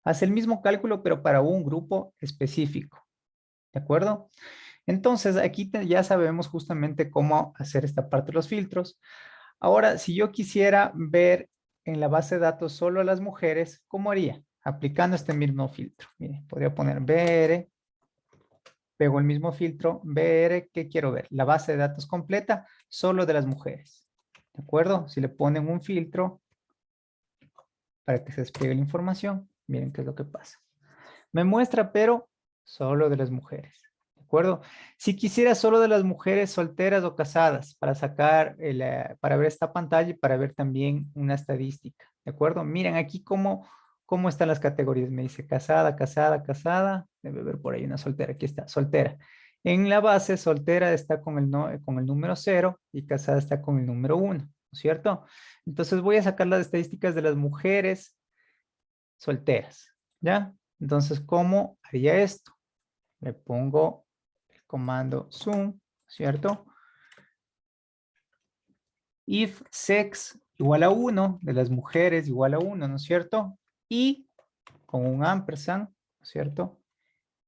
hace el mismo cálculo, pero para un grupo específico. ¿De acuerdo? Entonces, aquí ya sabemos justamente cómo hacer esta parte de los filtros. Ahora, si yo quisiera ver en la base de datos solo a las mujeres, ¿cómo haría? Aplicando este mismo filtro. Miren, podría poner BR, pego el mismo filtro, BR, ¿qué quiero ver? La base de datos completa, solo de las mujeres. ¿De acuerdo? Si le ponen un filtro para que se despliegue la información, miren qué es lo que pasa. Me muestra, pero solo de las mujeres. ¿De acuerdo? Si quisiera solo de las mujeres solteras o casadas para sacar, para ver esta pantalla y para ver también una estadística. ¿De acuerdo? Miren aquí cómo están las categorías. Me dice casada, casada, casada. Debe haber por ahí una soltera. Aquí está, soltera. En la base, soltera está con con el número 0 y casada está con el número 1, ¿no es cierto? Entonces voy a sacar las estadísticas de las mujeres solteras, ¿ya? Entonces, ¿cómo haría esto? Le pongo el comando zoom, ¿cierto? If sex igual a 1, de las mujeres igual a 1, ¿no es cierto? Y con un ampersand, ¿no es cierto?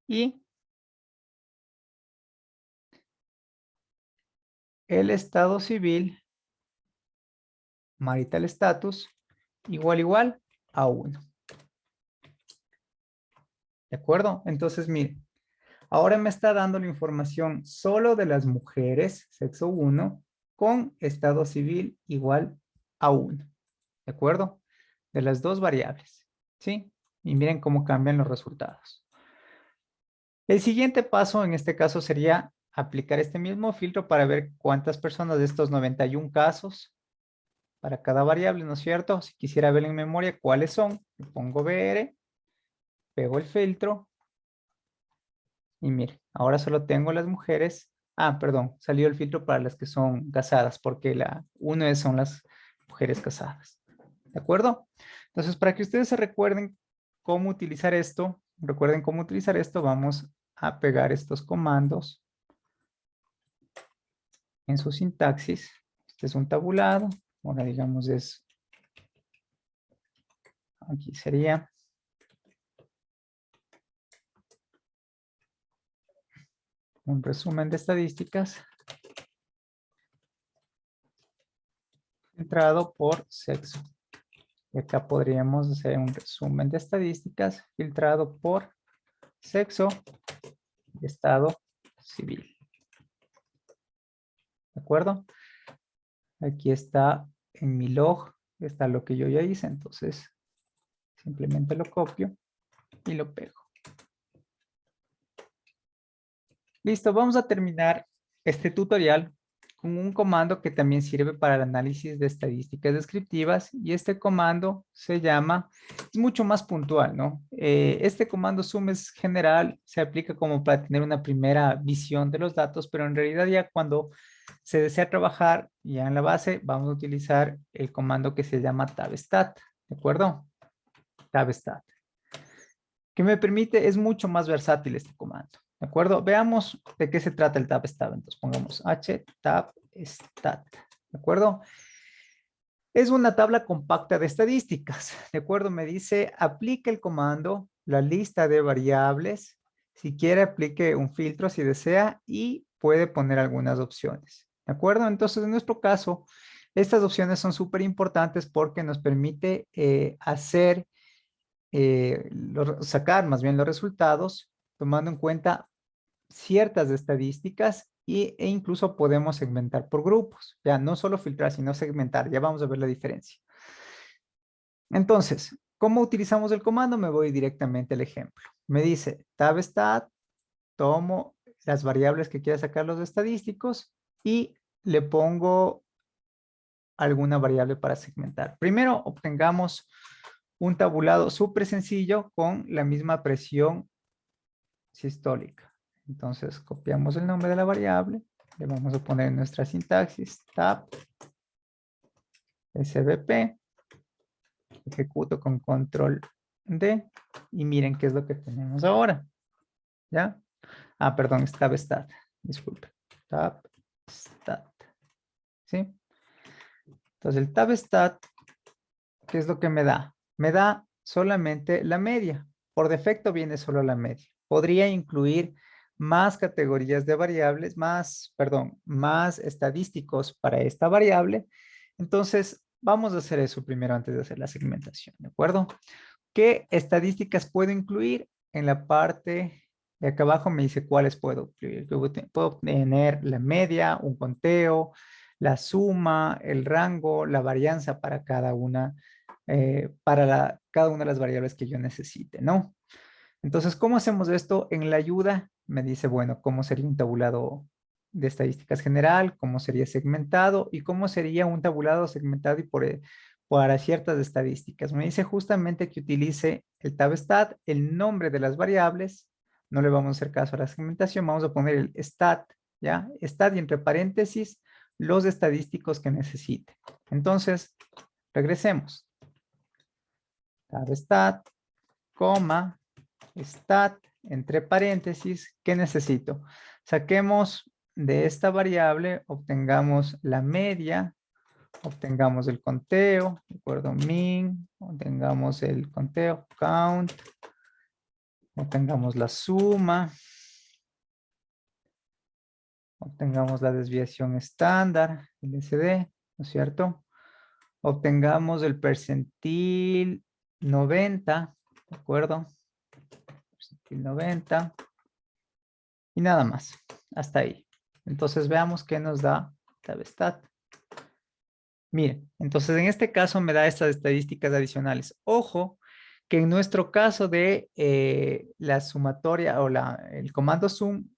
Y el estado civil, marital status, igual a 1. ¿De acuerdo? Entonces, miren, ahora me está dando la información solo de las mujeres, sexo 1, con estado civil igual a 1. ¿De acuerdo? De las dos variables. ¿Sí? Y miren cómo cambian los resultados. El siguiente paso en este caso sería aplicar este mismo filtro para ver cuántas personas de estos 91 casos para cada variable, ¿no es cierto? Si quisiera ver en memoria cuáles son, le pongo BR, pego el filtro y miren, ahora solo tengo las mujeres. Ah, perdón, salió el filtro para las que son casadas porque la 1 son las mujeres casadas. ¿De acuerdo? Entonces, para que ustedes se recuerden cómo utilizar esto, vamos a pegar estos comandos en su sintaxis. Este es un tabulado. Ahora, digamos, aquí sería un resumen de estadísticas filtrado por sexo. Y acá podríamos hacer un resumen de estadísticas filtrado por sexo y estado civil. ¿De acuerdo? Aquí está en mi log, está lo que yo ya hice, entonces simplemente lo copio y lo pego. Listo, vamos a terminar este tutorial con un comando que también sirve para el análisis de estadísticas descriptivas y este comando se llama, es mucho más puntual, ¿no? Este comando zoom es general, se aplica como para tener una primera visión de los datos, pero en realidad ya cuando se desea trabajar ya en la base, vamos a utilizar el comando que se llama tabstat, ¿de acuerdo? Tabstat. Que me permite, es mucho más versátil este comando, ¿de acuerdo? Veamos de qué se trata el tabstat. Entonces pongamos tabstat, ¿de acuerdo? Es una tabla compacta de estadísticas, ¿de acuerdo? Me dice, aplique el comando, la lista de variables, si quiere aplique un filtro si desea y puede poner algunas opciones, ¿de acuerdo? Entonces, en nuestro caso, estas opciones son súper importantes porque nos permite sacar más bien los resultados tomando en cuenta ciertas estadísticas e incluso podemos segmentar por grupos. Ya no solo filtrar, sino segmentar. Ya vamos a ver la diferencia. Entonces, ¿cómo utilizamos el comando? Me voy directamente al ejemplo. Me dice tabstat, tomo las variables que quiera sacar los estadísticos y le pongo alguna variable para segmentar. Primero obtengamos un tabulado súper sencillo con la misma presión sistólica. Entonces copiamos el nombre de la variable, le vamos a poner en nuestra sintaxis tab svp, ejecuto con control D y miren qué es lo que tenemos ahora. ¿Ya? Ah, perdón, es tabstat, disculpe. Tabstat. ¿Sí? Entonces el tabstat ¿qué es lo que me da? Me da solamente la media. Por defecto viene solo la media. Podría incluir más categorías de variables, más estadísticos para esta variable. Entonces, vamos a hacer eso primero antes de hacer la segmentación, ¿de acuerdo? ¿Qué estadísticas puedo incluir? En la parte de acá abajo me dice cuáles puedo incluir. Puedo obtener la media, un conteo, la suma, el rango, la varianza para cada una, cada una de las variables que yo necesite, ¿no? Entonces, ¿cómo hacemos esto? En la ayuda me dice, bueno, ¿cómo sería un tabulado de estadísticas general? ¿Cómo sería segmentado? ¿Y cómo sería un tabulado segmentado y para ciertas estadísticas? Me dice justamente que utilice el tab-stat, el nombre de las variables. No le vamos a hacer caso a la segmentación. Vamos a poner el stat, ¿ya? Stat y entre paréntesis los estadísticos que necesite. Entonces, regresemos. Tab-stat, coma, stat, entre paréntesis, ¿qué necesito? Saquemos de esta variable, obtengamos la media, obtengamos el conteo, ¿de acuerdo? Min, obtengamos el conteo, count, obtengamos la suma, obtengamos la desviación estándar, LSD, ¿no es cierto? Obtengamos el percentil 90, ¿de acuerdo? Percentil 90. Y nada más, hasta ahí. Entonces veamos qué nos da tab-stat. Miren, entonces en este caso me da estas estadísticas adicionales. Ojo, que en nuestro caso de la sumatoria o el comando sum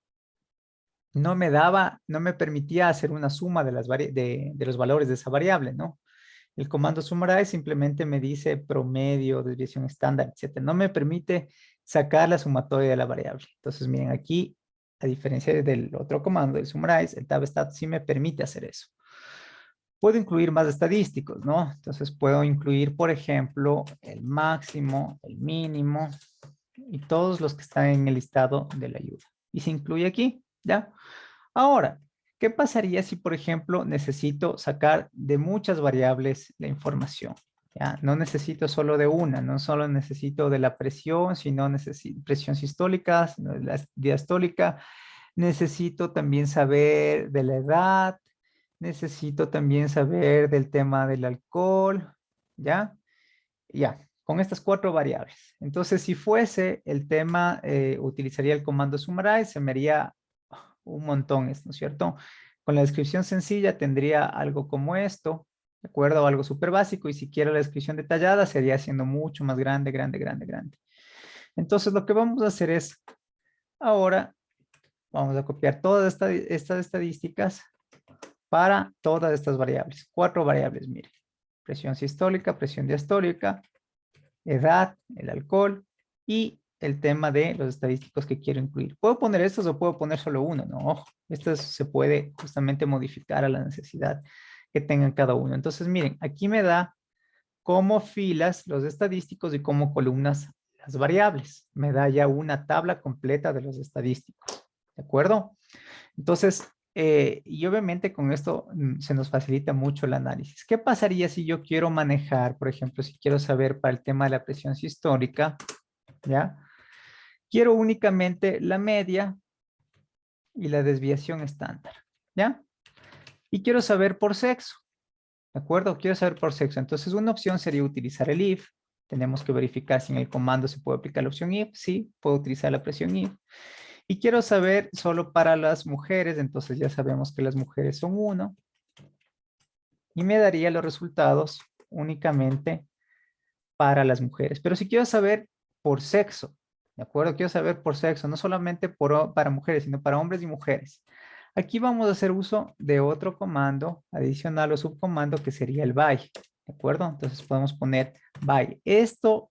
no me permitía hacer una suma de los valores de esa variable, ¿no? El comando summarize simplemente me dice promedio, desviación estándar, etcétera. No me permite sacar la sumatoria de la variable. Entonces, miren, aquí, a diferencia del otro comando, el summarize, el tab-stat sí me permite hacer eso. Puedo incluir más estadísticos, ¿no? Entonces, puedo incluir, por ejemplo, el máximo, el mínimo y todos los que están en el listado de la ayuda. Y se incluye aquí, ¿ya? Ahora, ¿qué pasaría si, por ejemplo, necesito sacar de muchas variables la información? ¿Ya? No necesito solo de una, no solo necesito de la presión, sino necesito presión sistólica, sino de la diastólica. Necesito también saber de la edad, necesito también saber del tema del alcohol, ¿ya? Ya, con estas 4 variables. Entonces, si fuese el tema, utilizaría el comando summarize, se me haría un montón, ¿no es cierto? Con la descripción sencilla tendría algo como esto, ¿de acuerdo? O algo súper básico, y si quiero la descripción detallada sería siendo mucho más grande, grande, grande, grande. Entonces, lo que vamos a hacer es, ahora, vamos a copiar todas estas estadísticas para todas estas variables. 4 variables, miren. Presión sistólica, presión diastólica, edad, el alcohol y el tema de los estadísticos que quiero incluir. ¿Puedo poner estos o puedo poner solo uno? No, ojo, esto se puede justamente modificar a la necesidad que tengan cada uno. Entonces, miren, aquí me da como filas los estadísticos y como columnas las variables. Me da ya una tabla completa de los estadísticos. ¿De acuerdo? Entonces, y obviamente con esto se nos facilita mucho el análisis. ¿Qué pasaría si yo quiero manejar, por ejemplo, si quiero saber para el tema de la presión sistólica, ¿ya? Quiero únicamente la media y la desviación estándar, ¿ya? Y quiero saber por sexo, ¿de acuerdo? Quiero saber por sexo. Entonces, una opción sería utilizar el if. Tenemos que verificar si en el comando se puede aplicar la opción if. Sí, puedo utilizar la presión if. Y quiero saber solo para las mujeres, entonces ya sabemos que las mujeres son 1. Y me daría los resultados únicamente para las mujeres. Pero si quiero saber por sexo, ¿de acuerdo? Quiero saber por sexo, no solamente para mujeres, sino para hombres y mujeres. Aquí vamos a hacer uso de otro comando adicional o subcomando que sería el by, ¿de acuerdo? Entonces podemos poner by. Esto,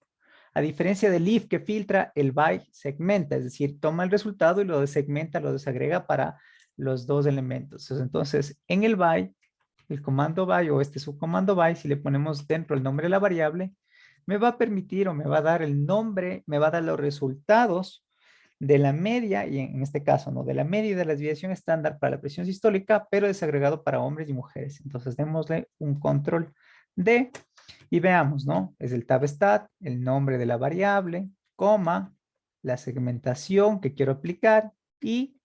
a diferencia del if que filtra, el by segmenta, es decir, toma el resultado y lo segmenta, lo desagrega para los 2 elementos. Entonces, en el by, el comando by o este subcomando by, si le ponemos dentro el nombre de la variable, me va a permitir o me va a dar el nombre, me va a dar los resultados de la media, y en este caso, ¿no? De la media y de la desviación estándar para la presión sistólica, pero desagregado para hombres y mujeres. Entonces, démosle un control D Y veamos, ¿no? Es el tab stat, el nombre de la variable, coma, la segmentación que quiero aplicar y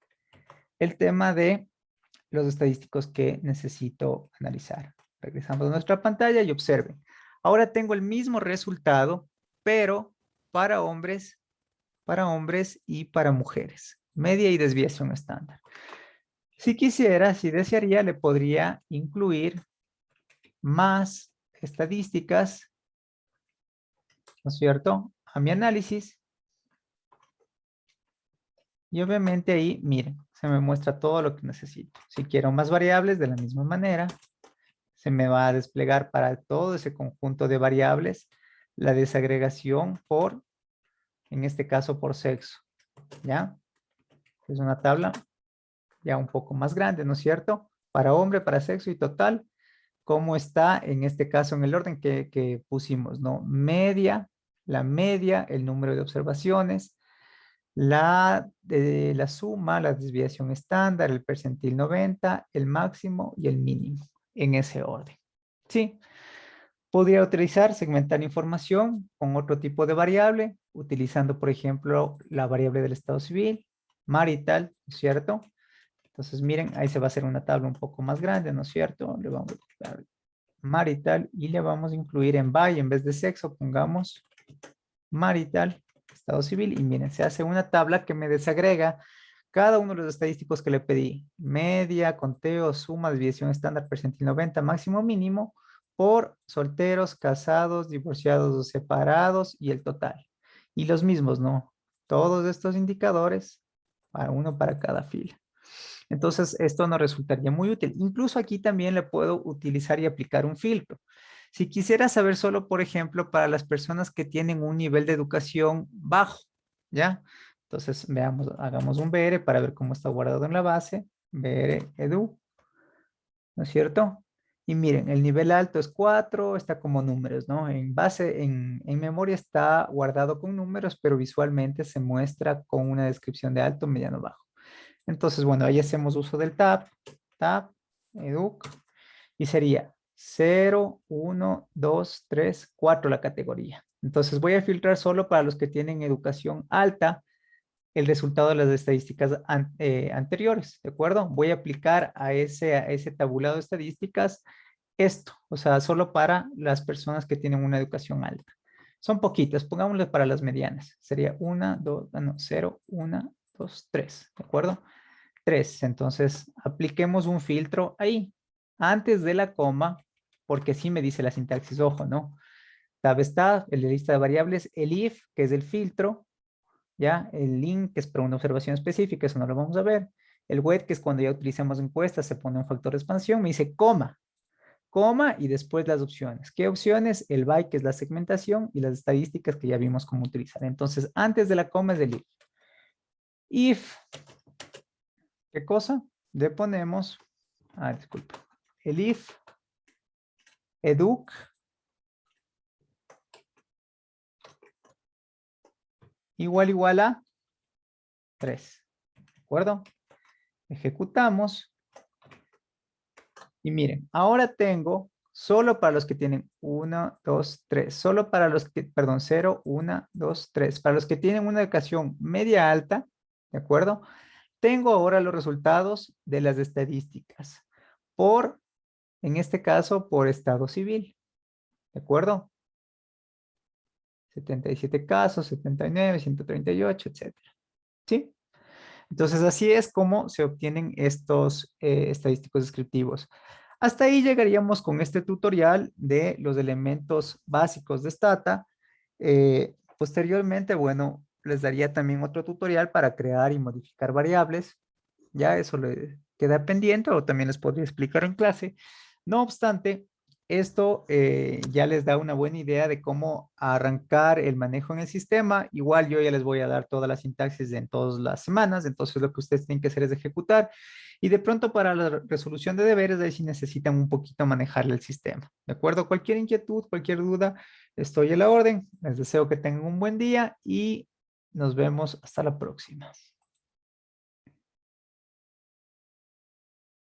el tema de los estadísticos que necesito analizar. Regresamos a nuestra pantalla y observen. Ahora tengo el mismo resultado, pero para hombres y para mujeres. Media y desviación estándar. Si quisiera, si desearía, le podría incluir más estadísticas, ¿no es cierto?, a mi análisis. Y obviamente ahí, miren, se me muestra todo lo que necesito. Si quiero más variables, de la misma manera, se me va a desplegar para todo ese conjunto de variables la desagregación por, en este caso, por sexo. ¿Ya? Es una tabla ya un poco más grande, ¿no es cierto? Para hombre, para sexo y total, cómo está en este caso en el orden que pusimos, ¿no? Media, la media, el número de observaciones, la suma, la desviación estándar, el percentil 90, el máximo y el mínimo, en ese orden. Sí, podría utilizar segmentar información con otro tipo de variable, utilizando, por ejemplo, la variable del estado civil, marital, ¿no es cierto? Entonces, miren, ahí se va a hacer una tabla un poco más grande, ¿no es cierto? Le vamos a dar marital y le vamos a incluir en by, en vez de sexo, pongamos marital, estado civil, y miren, se hace una tabla que me desagrega cada uno de los estadísticos que le pedí. Media, conteo, suma, desviación estándar, percentil 90, máximo, mínimo, por solteros, casados, divorciados o separados y el total. Y los mismos, ¿no? Todos estos indicadores, para uno para cada fila. Entonces, esto nos resultaría muy útil. Incluso aquí también le puedo utilizar y aplicar un filtro. Si quisiera saber solo, por ejemplo, para las personas que tienen un nivel de educación bajo, ¿ya? Entonces, veamos, hagamos un BR para ver cómo está guardado en la base. BR edu, ¿no es cierto? Y miren, el nivel alto es 4, está como números, ¿no? En base, en memoria está guardado con números, pero visualmente se muestra con una descripción de alto, mediano, bajo. Entonces, bueno, ahí hacemos uso del tab, educ, y sería 0, 1, 2, 3, 4 la categoría. Entonces voy a filtrar solo para los que tienen educación alta el resultado de las estadísticas anteriores, ¿de acuerdo? Voy a aplicar a ese tabulado de estadísticas esto, o sea, solo para las personas que tienen una educación alta. Son poquitas, pongámosle para las medianas. Sería 1, 2, no, 0, 1, 2, 3, ¿de acuerdo? 3. Entonces, apliquemos un filtro ahí, antes de la coma, porque sí me dice la sintaxis, ojo, ¿no? Tab está, el de lista de variables, el if, que es el filtro, ¿ya? El link, que es para una observación específica, eso no lo vamos a ver. El wet, que es cuando ya utilizamos encuestas, se pone un factor de expansión, me dice coma y después las opciones. ¿Qué opciones? El by, que es la segmentación, y las estadísticas que ya vimos cómo utilizar. Entonces, antes de la coma es el if. If, ¿qué cosa? Le ponemos, disculpa, el if educ igual a 3. ¿De acuerdo? Ejecutamos. Y miren, ahora tengo solo para los que tienen 1, 2, 3. Solo para los que, perdón, 0, 1, 2, 3. Para los que tienen una educación media alta, ¿de acuerdo? Tengo ahora los resultados de las estadísticas por, en este caso, por estado civil. ¿De acuerdo? 77 casos, 79, 138, etcétera. ¿Sí? Entonces, así es como se obtienen estos estadísticos descriptivos. Hasta ahí llegaríamos con este tutorial de los elementos básicos de Stata. Posteriormente, bueno, les daría también otro tutorial para crear y modificar variables. Ya eso le queda pendiente o también les podría explicar en clase. No obstante, esto ya les da una buena idea de cómo arrancar el manejo en el sistema. Igual yo ya les voy a dar toda la sintaxis en todas las semanas, entonces lo que ustedes tienen que hacer es ejecutar. Y de pronto para la resolución de deberes, ahí sí necesitan un poquito manejar el sistema. ¿De acuerdo? Cualquier inquietud, cualquier duda, estoy a la orden. Les deseo que tengan un buen día y nos vemos hasta la próxima.